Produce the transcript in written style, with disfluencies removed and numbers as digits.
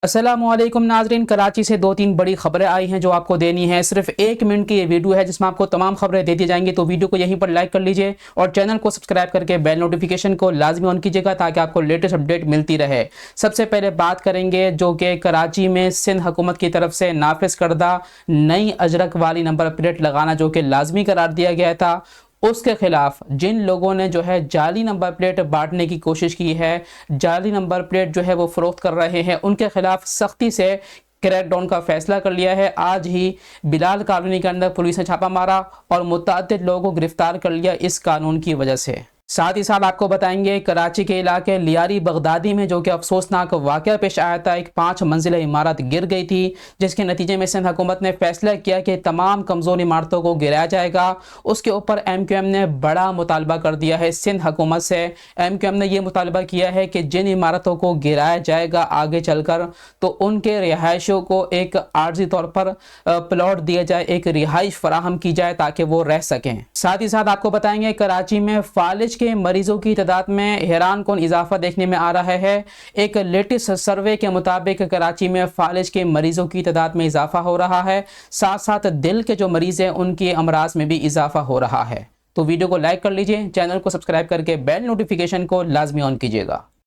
अस्सलाम वालेकुम नाजरीन, कराची से दो तीन बड़ी खबरें आई हैं जो आपको देनी है। सिर्फ 1 मिनट की ये वीडियो है जिसमें आपको तमाम खबरें दे दी जाएंगी, तो वीडियो को यहीं पर लाइक कर लीजिए और चैनल को सब्सक्राइब करके बेल नोटिफिकेशन को लाजमी ऑन कीजिएगा ताकि आपको लेटेस्ट अपडेट मिलती रहे। सबसे पहले बात करेंगे जो कि कराची में सिंध हुकूमत की तरफ से नाफिज करदा नई अजरक वाली नंबर प्लेट लगाना जो कि लाजमी करार दिया गया था, उसके खिलाफ जिन लोगों ने जो है जाली नंबर प्लेट बांटने की कोशिश की है, जाली नंबर प्लेट जो है वो फरोख्त कर रहे हैं, उनके खिलाफ सख्ती से क्रैकडाउन का फैसला कर लिया है। आज ही बिलाल कॉलोनी के अंदर पुलिस ने छापा मारा और मुतअद्दिद लोगों को गिरफ्तार कर लिया इस कानून की वजह से। साथ ही साथ आपको बताएंगे कराची के इलाके लियारी बगदादी में जो कि अफसोसनाक वाक़या पेश आया था। एक 5 मंजिला इमारत गिर गई थी जिसके नतीजे में सिंध हुकूमत ने फैसला किया कि तमाम कमज़ोर इमारतों को गिराया जाएगा। उसके ऊपर MQM ने बड़ा मुतालबा कर दिया है सिंध हुकूमत से। MQM ने यह मुतालबा किया है कि जिन इमारतों को गिराया जाएगा आगे चलकर, तो उनके रिहायशियों को एक आर्जी तौर पर प्लॉट दिया जाए, एक रिहाइश फराहम की जाए ताकि वो रह सकें। साथ ही साथ आपको बताएंगे कराची में फालिज के मरीजों की तादाद में हैरान कुन इजाफा देखने में आ रहा है। एक लेटेस्ट सर्वे के मुताबिक कराची में फालिज के मरीजों की तादाद में इजाफा हो रहा है, साथ साथ दिल के जो मरीज हैं उनके अमराज में भी इजाफा हो रहा है। तो वीडियो को लाइक कर लीजिए, चैनल को सब्सक्राइब करके बेल नोटिफिकेशन को लाजमी ऑन कीजिएगा।